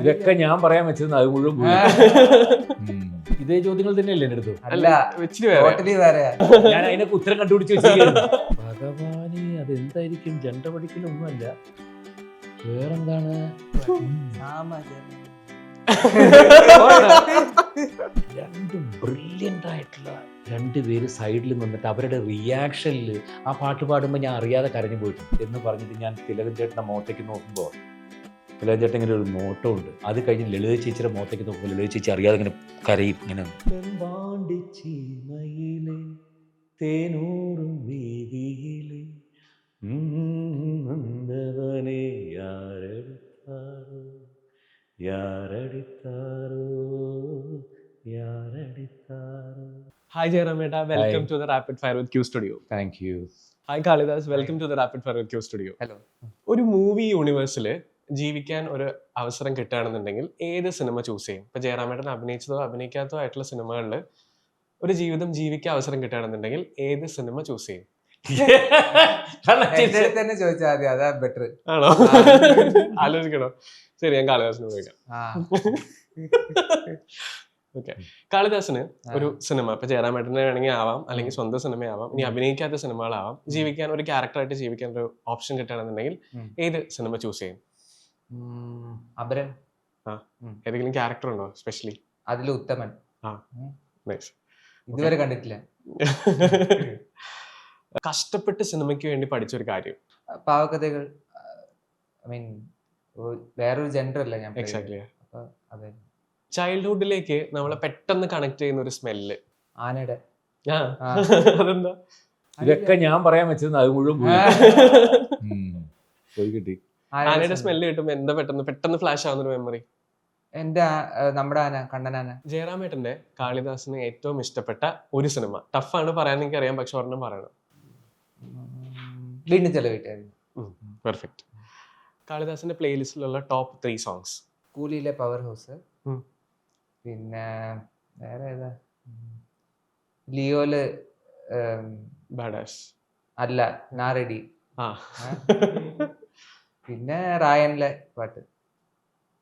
ഇതൊക്കെ ഞാൻ പറയാൻ വെച്ചിരുന്നു, അത് മുഴുവൻ പോയി. ഇതേ ചോദ്യങ്ങൾ തന്നെയല്ലേ എന്റെ അടുത്ത്? അല്ല, ഞാൻ അതിനൊക്കെ ഉത്തരം കണ്ടുപിടിച്ച് വെച്ചിരിക്കുന്നു. ഭഗവാനെ, അതെന്തായിരിക്കും? ജണ്ട പഠിക്കലൊന്നുമല്ല, വേറെന്താണ്? രണ്ടും ബ്രില്യൻ്റ് ആയിട്ടുള്ള രണ്ടുപേര് സൈഡിൽ നിന്നിട്ട് അവരുടെ റിയാക്ഷനിൽ ആ പാട്ട് പാടുമ്പോൾ ഞാൻ അറിയാതെ കരഞ്ഞു പോയിട്ടുണ്ട് എന്ന് പറഞ്ഞിട്ട് ഞാൻ തിലകൻ ചേട്ടൻ്റെ മുഖത്തേക്ക് നോക്കുമ്പോൾ തിലകൻ ചേട്ടൻ ഇങ്ങനെ ഒരു നോട്ടമുണ്ട്. അത് കഴിഞ്ഞ് ലളിത ചേച്ചിയുടെ മുഖത്തേക്ക് നോക്കുമ്പോൾ ലളിത ചേച്ചി അറിയാതെ ഇങ്ങനെ കരയും. ഇങ്ങനെ തേനൂറും വീതിയിലെ Hi Jairameta, welcome to the Rapid Fire with Q Studio. Thank you. Hi Kalidas, welcome to the Rapid Fire with Q Studio. Hello. ഒരു മൂവി യൂണിവേഴ്സിൽ ജീവിക്കാൻ ഒരു അവസരം കിട്ടുകയാണെന്നുണ്ടെങ്കിൽ ഏത് സിനിമ ചൂസ് ചെയ്യും? ഇപ്പൊ ജയറാമേട്ടൻ അഭിനയിച്ചതോ അഭിനയിക്കാത്തതോ ആയിട്ടുള്ള സിനിമകളിൽ ഒരു ജീവിതം ജീവിക്കാൻ അവസരം കിട്ടുകയാണെന്നുണ്ടെങ്കിൽ ഏത് സിനിമ ചൂസ് ചെയ്യും? തന്നെ ചോദിച്ചാൽ മതി, അതാ ബെറ്റർ. ആണോ? ആലോചിക്കണോ? ശരി, ഞാൻ കാളിദാസിന് ചോദിക്കാം. ഓക്കെ, കാളിദാസിന് ഒരു സിനിമ, ഇപ്പൊ ജയറാമേട്ടനെ വേണമെങ്കിൽ ആവാം, അല്ലെങ്കിൽ സ്വന്തം സിനിമയാവാം, ഇനി അഭിനയിക്കാത്ത സിനിമകളാവാം, ജീവിക്കാൻ ഒരു ക്യാരക്ടറായിട്ട് ജീവിക്കാൻ ഒരു ഓപ്ഷൻ കിട്ടുകയാണെന്നുണ്ടെങ്കിൽ ഏത് സിനിമ ചൂസ് ചെയ്യും? അപരൻ. ഏതെങ്കിലും ക്യാരക്ടർ ഉണ്ടോ സ്പെഷ്യലി? അതിൽ ഉത്തമൻ. നൈസ്. ഇതുവരെ കണ്ടിട്ടില്ല. കഷ്ടപ്പെട്ട് സിനിമയ്ക്ക് വേണ്ടി പഠിച്ചൊരു കാര്യം? പാവകഥകൾ. ഐ മീൻ വേറൊരു ജെൻഡർ അല്ല ഞാൻ. എക്സാക്ട്ലി. അതെ. ചൈൽഡ്ഹുഡിലേക്ക് നമ്മളെ പെട്ടെന്ന് കണക്ട് ചെയ്യുന്ന ഒരു സ്മെല്ല്? ആനയുടെ. അതെന്താ? ഇതൊക്കെ ഞാൻ പറയാൻ വെച്ചിരുന്നു, അത് മുഴുവൻ പോയി കിട്ടി. ആനയുടെ സ്മെല്ല് കിട്ടുമ്പോ എന്താ പെട്ടെന്ന് ഫ്ലാഷ് ആവുന്ന ഒരു മെമ്മറി? എന്റെ നമ്മുടെ ആന, കണ്ണനാന. ജയറാമേട്ടന്റെ കാളിദാസിന് ഏറ്റവും ഇഷ്ടപ്പെട്ട ഒരു സിനിമ? ടഫാണ് പറയാൻ, എനിക്ക് അറിയാം, പക്ഷെ ഒരെണ്ണം പറയണം. വീണ്ടും ചെലവിട്ട്. പെർഫെക്റ്റ്. കാളിദാസിന്റെ പ്ലേലിസ്റ്റിലുള്ള ടോപ്പ് 3 സോങ്സ്? കൂലിയിലെ പവർ ഹൗസ്, പിന്നെ വേറെ ഏതാ, ലിയോല് ബാഡാസ് അല്ല നാറെഡി, ആ, പിന്നെ റായനിലെ പാട്ട്.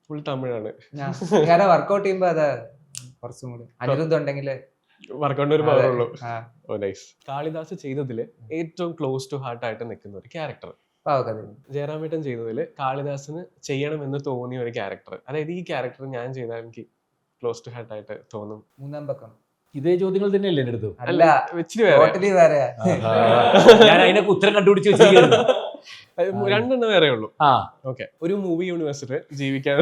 ഫുൾ തമിഴാണ്. ഞാൻ വർക്കൗട്ട് ചെയ്യുമ്പോ അതാ കുറച്ചും കൂടി അനിരുദ്ധ ഉണ്ടെങ്കിൽ വർക്കൗണ്ട് ഒരു പവർ ഉള്ളൂ. ഓ നൈസ്. കാളിദാസ് ചെയ്തതില് ഏറ്റവും ക്ലോസ് ടു ഹാർട്ട് ആയിട്ട് നിൽക്കുന്ന ഒരു ക്യാരക്ടർ? ജയറാമേട്ടൻ ചെയ്തതില് കാളിദാസിന് ചെയ്യണമെന്ന് തോന്നിയ ഒരു ക്യാരക്ടർ, അതായത് ഈ ക്യാരക്ടർ ഞാൻ ചെയ്താൽ എനിക്ക് ക്ലോസ് ടു ഹാർട്ട് ആയിട്ട് തോന്നും? മൂന്നാം പക്കം. ഇതേ ചോദ്യങ്ങൾ തന്നെയല്ലേ എന്റെ അടുത്ത്? അല്ല, ഞാൻ അതിനൊക്കെ ഉത്തരം കണ്ടുപിടിച്ച് വെച്ചിരിക്കുന്നു. രണ്ടെണ്ണം വേറെ ഉള്ളൂ. ഓക്കെ, ഒരു മൂവി യൂണിവേഴ്സിൽ ജീവിക്കാൻ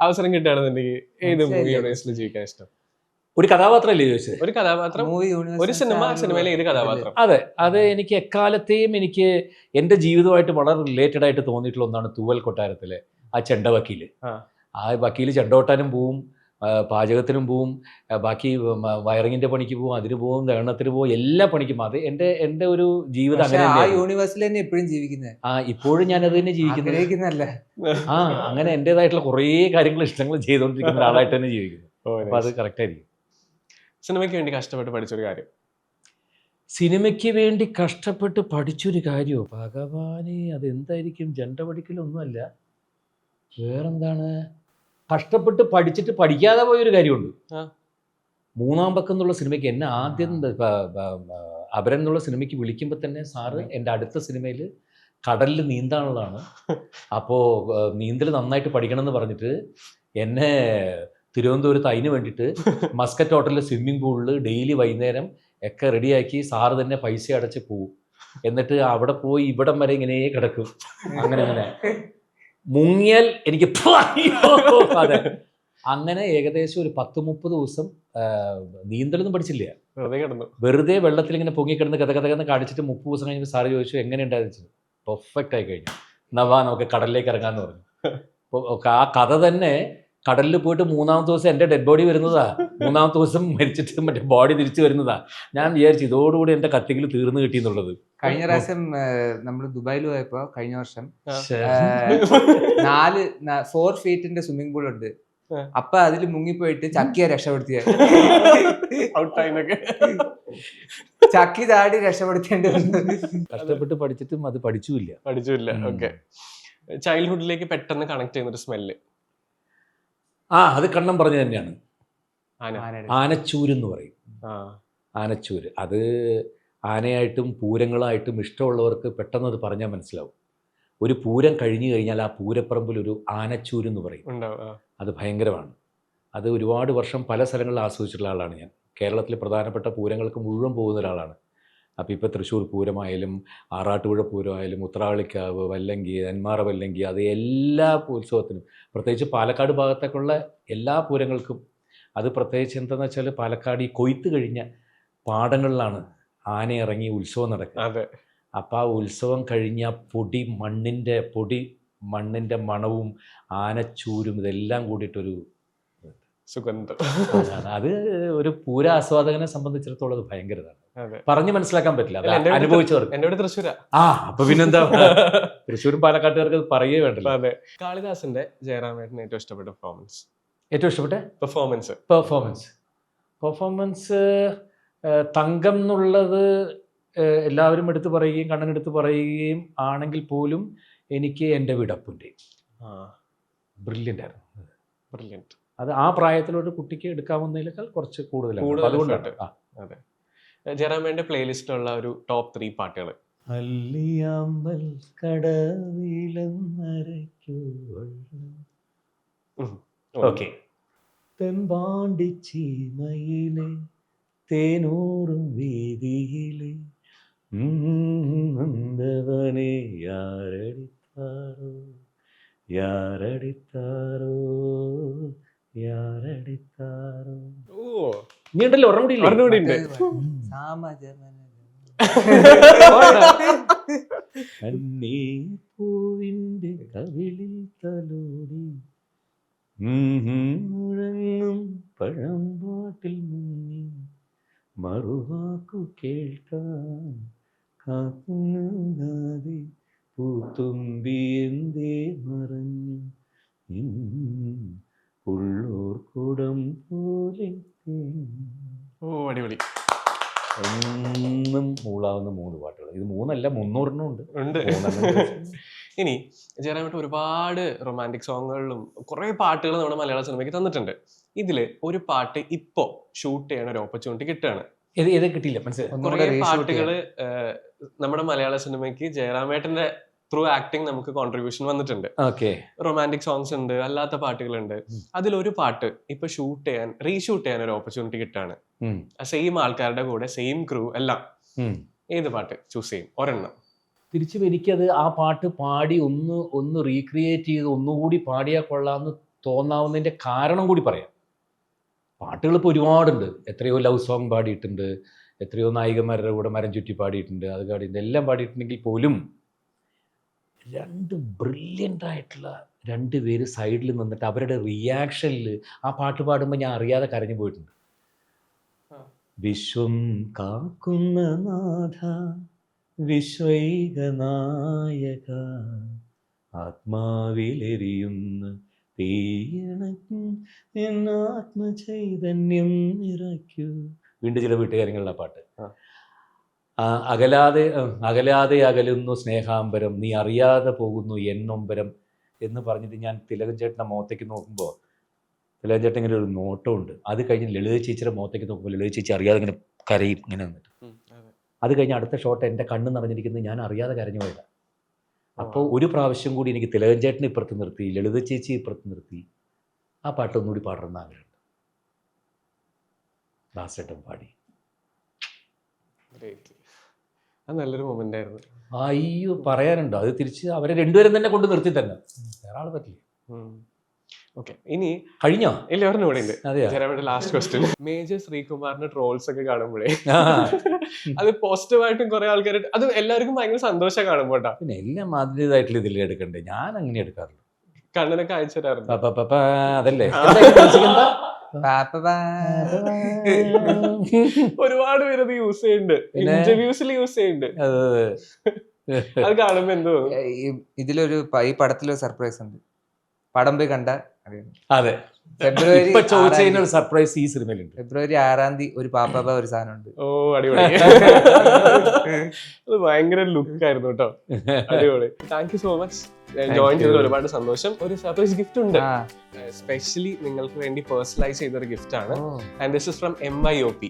അവസരം കിട്ടുകയാണെന്നുണ്ടെങ്കിൽ ഏത് മൂവി യൂണിവേഴ്സിൽ ജീവിക്കാൻ ഇഷ്ടം? ഒരു കഥാപാത്രമല്ലേ ചോദിച്ചത്? ഒരു കഥാപാത്രം, ഒരു സിനിമയിലെ ഏത് കഥാപാത്രം? അതെ, അത് എനിക്ക് എക്കാലത്തെയും എനിക്ക് എൻ്റെ ജീവിതമായിട്ട് വളരെ റിലേറ്റഡ് ആയിട്ട് തോന്നിയിട്ടുള്ള ഒന്നാണ് തൂവൽ കൊട്ടാരത്തിലെ ആ ചെണ്ട വക്കീല്. ആ വക്കീല് ചെണ്ട കൊട്ടാനും പോവും, പാചകത്തിനും പോവും, ബാക്കി വയറിങ്ങിന്റെ പണിക്ക് പോവും, അതിന് പോവും, ദഹനത്തിന് പോവും, എല്ലാ പണിക്കും. അത് എൻ്റെ ഒരു ജീവിതം അങ്ങനെ ഇപ്പോഴും ഞാനത് തന്നെ ജീവിക്കുന്നത്. അങ്ങനെ എൻ്റെതായിട്ടുള്ള കുറേ കാര്യങ്ങൾ ഇഷ്ടങ്ങൾ ചെയ്തുകൊണ്ടിരിക്കുന്ന ഒരാളായിട്ട് തന്നെ ജീവിക്കുന്നു. അപ്പൊ അത് കറക്റ്റ് ആയിരിക്കും. സിനിമയ്ക്ക് വേണ്ടി കഷ്ടപ്പെട്ട് പഠിച്ചൊരു കാര്യം? സിനിമയ്ക്ക് വേണ്ടി കഷ്ടപ്പെട്ട് പഠിച്ചൊരു കാര്യമോ? ഭഗവാനെ, അതെന്തായിരിക്കും? ജണ്ട പഠിക്കലൊന്നുമല്ല, വേറെന്താണ്? കഷ്ടപ്പെട്ട് പഠിച്ചിട്ട് പഠിക്കാതെ പോയൊരു കാര്യമുണ്ട്. മൂന്നാം പക്കം എന്നുള്ള സിനിമയ്ക്ക് എന്നെ ആദ്യം അപരൻ എന്നുള്ള സിനിമയ്ക്ക് വിളിക്കുമ്പോൾ തന്നെ സാറ് എൻ്റെ അടുത്ത സിനിമയിൽ കടലിൽ നീന്താനുള്ളതാണ്, അപ്പോൾ നീന്തൽ നന്നായിട്ട് പഠിക്കണം എന്ന് പറഞ്ഞിട്ട് എന്നെ തിരുവനന്തപുരത്ത് അതിന് വേണ്ടിയിട്ട് മസ്കറ്റ് ഹോട്ടലിലെ സ്വിമ്മിംഗ് പൂളിൽ ഡെയിലി വൈകുന്നേരം ഒക്കെ റെഡിയാക്കി സാറ് തന്നെ പൈസ അടച്ച് പോവും. എന്നിട്ട് അവിടെ പോയി ഇവിടം വരെ ഇങ്ങനെ കിടക്കും. അങ്ങനെ മുങ്ങിയാൽ എനിക്ക് അതെ, അങ്ങനെ ഏകദേശം ഒരു 10-30 ദിവസം നീന്തലൊന്നും പഠിച്ചില്ല. വെറുതെ വെള്ളത്തിൽ ഇങ്ങനെ പൊങ്ങിക്കിടന്ന് കഥ കാണിച്ചിട്ട് 30 ദിവസം കഴിഞ്ഞപ്പോൾ സാറ് ചോദിച്ചു എങ്ങനെയുണ്ടായിരുന്നു? പെർഫെക്റ്റ് ആയി കഴിഞ്ഞു, നവാ നമുക്ക് കടലിലേക്ക് ഇറങ്ങാന്ന് പറഞ്ഞു. അപ്പോൾ ആ കഥ തന്നെ കടലിൽ പോയിട്ട് 3-ാമത്തെ ദിവസം എൻ്റെ ഡെഡ് ബോഡി വരുന്നതാ, 3-ാമത്തെ ദിവസം മരിച്ചിട്ട് മറ്റേ ബോഡി തിരിച്ചു വരുന്നതാ. ഞാൻ വിചാരിച്ചു ഇതോടുകൂടി എൻ്റെ കത്തികൾ തീർന്നു കിട്ടിയെന്നുള്ളത്. കഴിഞ്ഞ പ്രാവശ്യം നമ്മൾ ദുബായിൽ പോയപ്പോ കഴിഞ്ഞ വർഷം 4 ഫീറ്റിന്റെ സ്വിമ്മിംഗ് പൂൾ ഉണ്ട്. അപ്പൊ അതിൽ മുങ്ങിപ്പോയിട്ട് ചക്കിയെ രക്ഷപ്പെടുത്തിയ ചക്കി ചാടി രക്ഷപ്പെടുത്തേണ്ടി വന്നു. കഷ്ടപ്പെട്ട് പഠിച്ചിട്ടും അത് പഠിച്ചില്ല. ഓക്കെ, ചൈൽഡ്ഹുഡിലേക്ക് പെട്ടെന്ന് കണക്ട് ചെയ്യുന്ന ഒരു സ്മെല്ല്? അത് കണ്ണം പറഞ്ഞു തന്നെയാണ്. ആന. ആനച്ചൂരെന്ന് പറയും. ആ ആനച്ചൂര്. അത് ആനയായിട്ടും പൂരങ്ങളായിട്ടും ഇഷ്ടമുള്ളവർക്ക് പെട്ടെന്ന് അത് പറഞ്ഞാൽ മനസ്സിലാവും. ഒരു പൂരം കഴിഞ്ഞു കഴിഞ്ഞാൽ ആ പൂരപ്പറമ്പിൽ ഒരു ആനച്ചൂരെന്ന് പറയും. ഉണ്ടാവും. അത് ഭയങ്കരമാണ്. അത് ഒരുപാട് വർഷം പല സ്ഥലങ്ങളിൽ ആസ്വദിച്ചിട്ടുള്ള ആളാണ് ഞാൻ. കേരളത്തിലെ പ്രധാനപ്പെട്ട പൂരങ്ങൾക്ക് മുഴുവൻ പോകുന്ന ഒരാളാണ്. അപ്പോൾ ഇപ്പോൾ തൃശ്ശൂർ പൂരമായാലും ആറാട്ടുപുഴ പൂരമായാലും ഉത്രാളിക്കാവ്, വല്ലങ്കി, നെന്മാറ വല്ലങ്കി, അത് എല്ലാ ഉത്സവത്തിനും, പ്രത്യേകിച്ച് പാലക്കാട് ഭാഗത്തേക്കുള്ള എല്ലാ പൂരങ്ങൾക്കും. അത് പ്രത്യേകിച്ച് എന്താണെന്ന് വെച്ചാൽ പാലക്കാട് ഈ കൊയ്ത്ത് കഴിഞ്ഞ പാടങ്ങളിലാണ് ആന ഇറങ്ങി ഉത്സവം നടക്കുക. അതെ. അപ്പോൾ ആ ഉത്സവം കഴിഞ്ഞ മണ്ണിൻ്റെ മണവും ആനച്ചൂരും ഇതെല്ലാം കൂടിയിട്ടൊരു സുഗന്ധം. അത് ഒരു പൂര ആസ്വാദകനെ സംബന്ധിച്ചിടത്തോളം അത് ഭയങ്കരതാണ്. അതെ. പറഞ്ഞു മനസ്സിലാക്കാൻ പറ്റില്ല, അത് എൻ്റെ വീട് അനുഭവിച്ചവർക്ക്. എൻ്റെ വീട് തൃശ്ശൂരാ. അപ്പൊ പിന്നെന്താ, തൃശ്ശൂരും പാലക്കാട്ടുകാർക്ക് അത് പറയേ വേണ്ടല്ലോ. അതെ. കാളിദാസന്റെ ജയറാമേട്ടന് ഏറ്റവും ഇഷ്ടപ്പെട്ട പെർഫോമൻസ്? ഏറ്റവും ഇഷ്ടപ്പെട്ട പെർഫോമൻസ് തങ്കം എന്നുള്ളത് എല്ലാവരും എടുത്തു പറയുകയും കണ്ണനെടുത്ത് പറയുകയും ആണെങ്കിൽ പോലും എനിക്ക് എൻ്റെ വിടപ്പുൻ്റെ ബ്രില്യൻ്റ് ആയിരുന്നു. ബ്രില്യൻറ്റ്. അത് ആ പ്രായത്തിലൊരു കുട്ടിക്ക് എടുക്കാവുന്നതിനേക്കാൾ കുറച്ച് കൂടുതലാണ്. അതുകൊണ്ടാണ്. അതെ. ജയറാമേട്ടൻ്റെ പ്ലേലിസ്റ്റിലുള്ള ഒരു ടോപ്പ് 3 പാട്ടുകൾ? അല്ലിയാമ്പൽ ഓക്കെ. തെമ്പാണ്ടി ചീമയിലെ തേനൂറും വീതിയിലെ നന്ദവനെ യാരടിത്താരോ. നീ ഉണ്ടല്ലോ, ഓർമ്മയില്ലേ? പൂവിന്റെ കവിളിൽ തലോടി മുഴങ്ങും പഴമ്പാട്ടിൽ മുങ്ങി മറുവാക്കു കേൾക്കാൻ കാത്തുങ്ങാതെ പൂത്തുമ്പി എന്തേ മറഞ്ഞു ഉള്ളൂർ കുടം പോലെ. അടിപൊളി. ഒന്നും മൂളാവുന്ന 3 പാട്ടുകൾ. ഇത് 3 അല്ല, 300 ഉണ്ട്. ഇനി ജയറാമേട്ടൻ ഒരുപാട് റൊമാൻറ്റിക് സോങ്ങുകളിലും കുറെ പാട്ടുകൾ നമ്മുടെ മലയാള സിനിമയ്ക്ക് തന്നിട്ടുണ്ട്. ഇതില് ഒരു പാട്ട് ഇപ്പോ ഷൂട്ട് ചെയ്യണ ഒരു ഓപ്പർച്യൂണിറ്റി കിട്ടുകയാണ്. ഇത് കിട്ടിയില്ല, മനസ്സിലായി. കുറെ പാട്ടുകള് നമ്മുടെ മലയാള സിനിമയ്ക്ക് ജയറാമേട്ടന്റെ ത്രൂ ആക്ടിങ് നമുക്ക് കോൺട്രിബ്യൂഷൻ വന്നിട്ടുണ്ട്. റൊമാൻറ്റിക് സോങ്സ് ഉണ്ട്, അല്ലാത്ത പാട്ടുകളുണ്ട്. അതിലൊരു പാട്ട് ഇപ്പൊ റീഷൂട്ട് ചെയ്യാൻ ഒരു ഓപ്പർച്യൂണിറ്റി കിട്ടാണ്. സെയിം ആൾക്കാരുടെ കൂടെ, സെയിം ക്രൂ എല്ലാം. ഏത് പാട്ട് ചൂസ് ചെയ്യും? ഒരെണ്ണം. തിരിച്ചും എനിക്കത് ആ പാട്ട് പാടി ഒന്ന് റീക്രിയേറ്റ് ചെയ്ത് ഒന്നുകൂടി പാടിയാൽ കൊള്ളാമെന്ന് തോന്നാവുന്നതിൻ്റെ കാരണം കൂടി പറയാം. പാട്ടുകൾ ഇപ്പോൾ ഒരുപാടുണ്ട്. എത്രയോ ലവ് സോങ് പാടിയിട്ടുണ്ട്, എത്രയോ നായികമാരുടെ കൂടെ മരം ചുറ്റി പാടിയിട്ടുണ്ട്, അത് പാടിയിട്ടുണ്ട്, എല്ലാം പാടിയിട്ടുണ്ടെങ്കിൽ പോലും 2 ബ്രില്യൻ്റ് ആയിട്ടുള്ള 2 പേര് സൈഡിൽ നിന്നിട്ട് അവരുടെ റിയാക്ഷനിൽ ആ പാട്ട് പാടുമ്പോൾ ഞാൻ അറിയാതെ കരഞ്ഞു പോയിട്ടുണ്ട്. വിശ്വം കാക്കുന്ന നാഥ വിശ്വൈക നായക ആത്മാവിലെരിയുന്ന തീയണക്കും എന്നാത്മചൈതന്യം നിറയ്ക്കൂ. വീണ്ടും ചില വീട്ടുകാര്യങ്ങളിലെ പാട്ട്. അകലാതെ അകലുന്നു സ്നേഹാംബരം, നീ അറിയാതെ പോകുന്നു എന്നൊമ്പരം എന്ന് പറഞ്ഞിട്ട് ഞാൻ തിലകൻ ചേട്ടൻ്റെ മുഖത്തേക്ക് നോക്കുമ്പോൾ തിലകൻ ചേട്ടൻ ഇങ്ങനെ ഒരു നോട്ടമുണ്ട്. അത് കഴിഞ്ഞ് ലളിത ചേച്ചിയുടെ മുഖത്തേക്ക് നോക്കുമ്പോൾ ലളിത ചേച്ചി അറിയാതെ ഇങ്ങനെ കരയും ഇങ്ങനെ നിന്നിട്ട്. അത് കഴിഞ്ഞ് അടുത്ത ഷോട്ട് എൻ്റെ കണ്ണ് നിറഞ്ഞിരിക്കുന്നത് ഞാൻ അറിയാതെ കരഞ്ഞു പോയതാണ്. അപ്പോൾ ഒരു പ്രാവശ്യം കൂടി എനിക്ക് തിലകൻ ചേട്ടനെ ഇപ്പുറത്ത് നിർത്തി, ലളിത ചേച്ചി ഇപ്പുറത്ത് നിർത്തി ആ പാട്ട് ഒന്നുകൂടി പാടണമെന്ന് ആഗ്രഹമുണ്ട്. ദാസേട്ടൻ പാടി. അത് നല്ലൊരു മൊമെന്റ് ആയിരുന്നു. അയ്യോ, പറയാനുണ്ടോ? അത് തിരിച്ച് അവരെ 2 പേരും തന്നെ കൊണ്ട് നിർത്തി തന്നെ, വേറെ ആൾ പറ്റില്ല. ഓക്കെ, ഇനി കഴിഞ്ഞോ? ഇല്ല, ഒരെണ്ണം കൂടെ ഉണ്ട്. Last question. മേജർ ശ്രീകുമാറിന്റെ ട്രോൾസ് ഒക്കെ കാണുമ്പോഴേ അത് പോസിറ്റീവായിട്ടും കുറെ ആൾക്കാർ, അത് എല്ലാവർക്കും ഭയങ്കര സന്തോഷം കാണുമ്പോട്ടാ. പിന്നെ എല്ലാം മാതിരിതായിട്ടുള്ള ഇതിൽ എടുക്കണ്ടേ, ഞാൻ അങ്ങനെ എടുക്കാറില്ല. കണ്ണനൊക്കെ അയച്ചു തരാറുണ്ട്. അതല്ലേ ഒരുപാട് പേര് അത് യൂസ് ചെയ്യുന്നുണ്ട്, ഇന്റർവ്യൂസിൽ യൂസ് ചെയ്യുന്നുണ്ട്. അത് കാണുമ്പോ എന്തോ. ഇതിലൊരു ഈ പടത്തിലൊരു സർപ്രൈസ് ഉണ്ട്. പടം പോയി കണ്ട അതെ, ഫെബ്രുവരി ഇപ്പൊ ചോദിച്ചതിന് ഒരു സർപ്രൈസ് ഈ സിനിമയിലുണ്ട്. ഫെബ്രുവരി 6-ാം തീയതി ഒരു പാപ്പാപ്പ ഒരു സാധനമുണ്ട്. ഓ അടിപൊളി. അത് ഭയങ്കര ലുക്ക് ആയിരുന്നു കേട്ടോ. അടിപൊളി. Thank you so much. Join ചെയ്തതിൽ ഒരുപാട് സന്തോഷം. ഒരു സർപ്രൈസ് ഗിഫ്റ്റ് ഉണ്ട്, സ്പെഷ്യലി നിങ്ങൾക്ക് വേണ്ടി പേഴ്സണലൈസ് ചെയ്തൊരു ഗിഫ്റ്റ് ആണ്. And this is from MYOP.